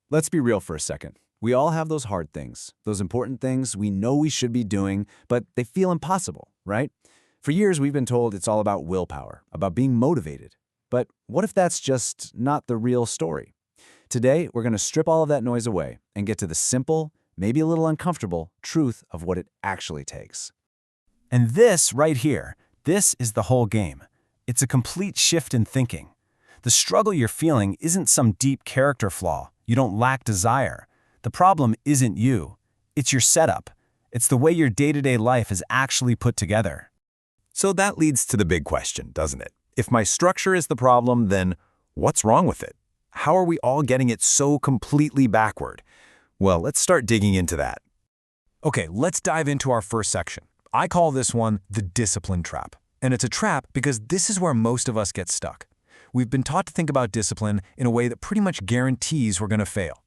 Let's be real for a second. We all have those hard things, those important things we know we should be doing, but they feel impossible, right? For years, we've been told it's all about willpower, about being motivated. But what if that's just not the real story? Today, we're going to strip all of that noise away and get to the simple, maybe a little uncomfortable, truth of what it actually takes. And this right here, this is the whole game. It's a complete shift in thinking. The struggle you're feeling isn't some deep character flaw. You don't lack desire. The problem isn't you. It's your setup. It's the way your day-to-day life is actually put together. So that leads to the big question, doesn't it? If my structure is the problem, then what's wrong with it? How are we all getting it so completely backward? Well, let's start digging into that. Okay, let's dive into our first section. I call this one the discipline trap. And it's a trap because this is where most of us get stuck. We've been taught to think about discipline in a way that pretty much guarantees we're going to fail.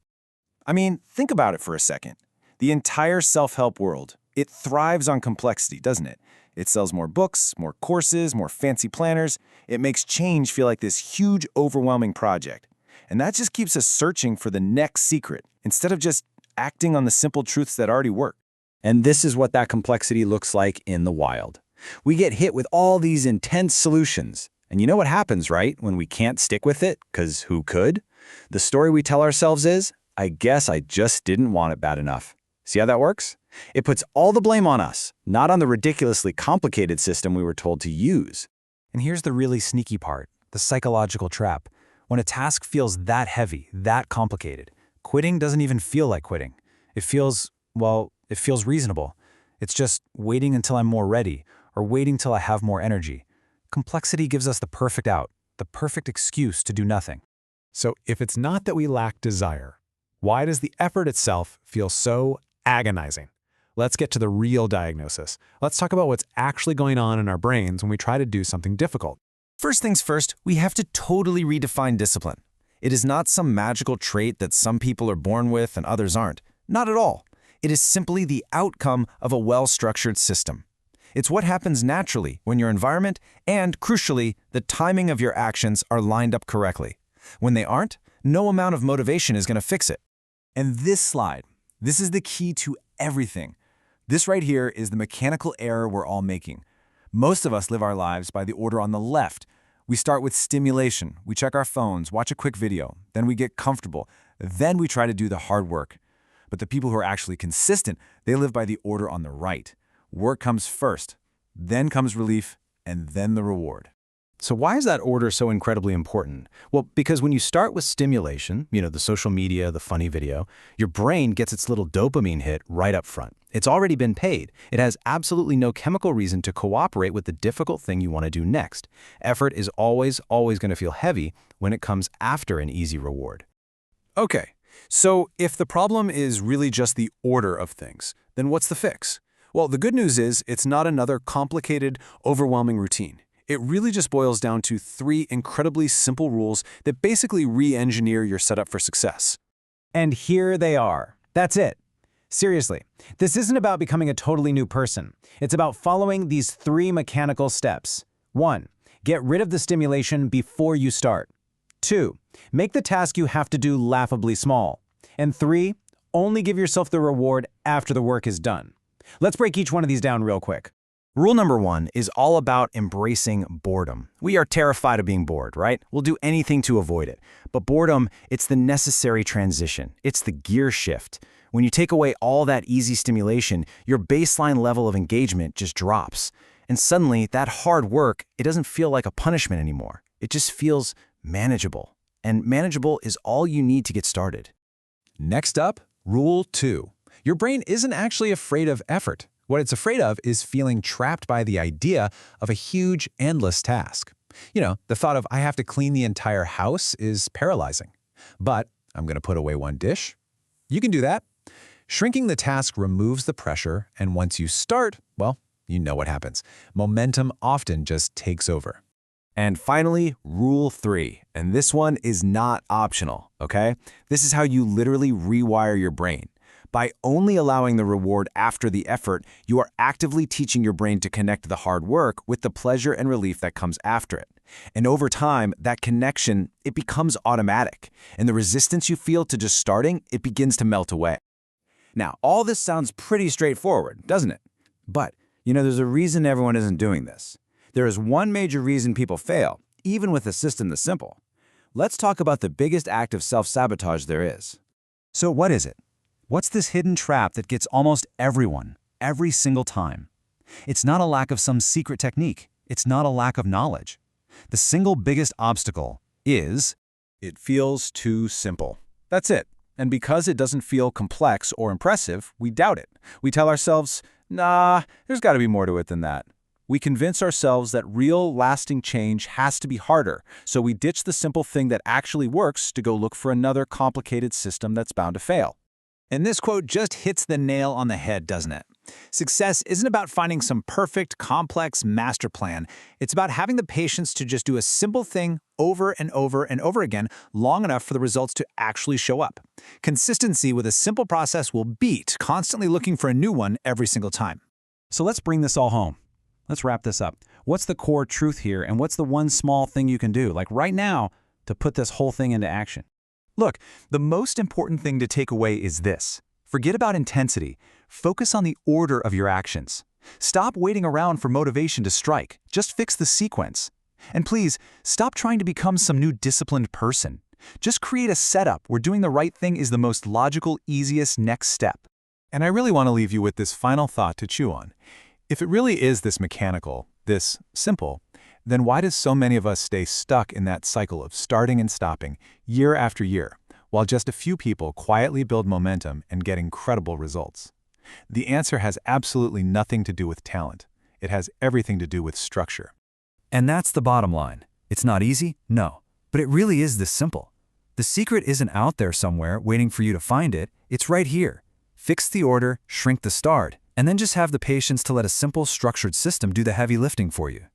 I mean, think about it for a second. The entire self-help world, it thrives on complexity, doesn't it? It sells more books, more courses, more fancy planners. It makes change feel like this huge, overwhelming project. And that just keeps us searching for the next secret, instead of just acting on the simple truths that already work. And this is what that complexity looks like in the wild. We get hit with all these intense solutions. And you know what happens, right, when we can't stick with it? Because who could? The story we tell ourselves is, I guess I just didn't want it bad enough. See how that works? It puts all the blame on us, not on the ridiculously complicated system we were told to use. And here's the really sneaky part, the psychological trap. When a task feels that heavy, that complicated, quitting doesn't even feel like quitting. It feels reasonable. It's just waiting until I'm more ready, or waiting till I have more energy. Complexity gives us the perfect out, the perfect excuse to do nothing. So if it's not that we lack desire, why does the effort itself feel so agonizing? Let's get to the real diagnosis. Let's talk about what's actually going on in our brains when we try to do something difficult. First things first, we have to totally redefine discipline. It is not some magical trait that some people are born with and others aren't. Not at all. It is simply the outcome of a well-structured system. It's what happens naturally when your environment and, crucially, the timing of your actions are lined up correctly. When they aren't, no amount of motivation is going to fix it. And this slide, this is the key to everything. This right here is the mechanical error we're all making. Most of us live our lives by the order on the left. We start with stimulation. We check our phones, watch a quick video. Then we get comfortable. Then we try to do the hard work. But the people who are actually consistent, they live by the order on the right. Work comes first, then comes relief, and then the reward. So why is that order so incredibly important? Well, because when you start with stimulation, the social media, the funny video, your brain gets its little dopamine hit right up front. It's already been paid. It has absolutely no chemical reason to cooperate with the difficult thing you want to do next. Effort is always going to feel heavy when it comes after an easy reward. Okay, so if the problem is really just the order of things, then what's the fix? Well, the good news is it's not another complicated, overwhelming routine. It really just boils down to 3 incredibly simple rules that basically re-engineer your setup for success. And here they are. That's it. Seriously, this isn't about becoming a totally new person. It's about following these 3 mechanical steps. 1. Get rid of the stimulation before you start. 2. Make the task you have to do laughably small. And 3. Only give yourself the reward after the work is done. Let's break each one of these down real quick. Rule number 1 is all about embracing boredom. We are terrified of being bored, right? We'll do anything to avoid it. But boredom, it's the necessary transition. It's the gear shift. When you take away all that easy stimulation, your baseline level of engagement just drops. And suddenly, that hard work, it doesn't feel like a punishment anymore. It just feels manageable. And manageable is all you need to get started. Next up, Rule 2. Your brain isn't actually afraid of effort. What it's afraid of is feeling trapped by the idea of a huge, endless task. The thought of I have to clean the entire house is paralyzing. But I'm going to put away one dish. You can do that. Shrinking the task removes the pressure, and once you start, well, you know what happens. Momentum often just takes over. And finally, Rule 3. And this one is not optional, okay? This is how you literally rewire your brain. By only allowing the reward after the effort, you are actively teaching your brain to connect the hard work with the pleasure and relief that comes after it. And over time, that connection, it becomes automatic. And the resistance you feel to just starting, it begins to melt away. Now, all this sounds pretty straightforward, doesn't it? But, there's a reason everyone isn't doing this. There is one major reason people fail, even with a system this simple. Let's talk about the biggest act of self-sabotage there is. So what is it? What's this hidden trap that gets almost everyone, every single time? It's not a lack of some secret technique. It's not a lack of knowledge. The single biggest obstacle is It feels too simple. That's it. And because it doesn't feel complex or impressive, we doubt it. We tell ourselves, nah, there's got to be more to it than that. We convince ourselves that real, lasting change has to be harder, so we ditch the simple thing that actually works to go look for another complicated system that's bound to fail. And this quote just hits the nail on the head, doesn't it? Success isn't about finding some perfect, complex master plan. It's about having the patience to just do a simple thing over and over and over again long enough for the results to actually show up. Consistency with a simple process will beat constantly looking for a new one every single time. So let's bring this all home. Let's wrap this up. What's the core truth here, and what's the one small thing you can do, like right now, to put this whole thing into action? Look, the most important thing to take away is this. Forget about intensity. Focus on the order of your actions. Stop waiting around for motivation to strike. Just fix the sequence. And please, stop trying to become some new disciplined person. Just create a setup where doing the right thing is the most logical, easiest next step. And I really want to leave you with this final thought to chew on. If it really is this mechanical, this simple, then why does so many of us stay stuck in that cycle of starting and stopping year after year, while just a few people quietly build momentum and get incredible results? The answer has absolutely nothing to do with talent. It has everything to do with structure. And that's the bottom line. It's not easy? No. But it really is this simple. The secret isn't out there somewhere waiting for you to find it. It's right here. Fix the order, shrink the start, and then just have the patience to let a simple, structured system do the heavy lifting for you.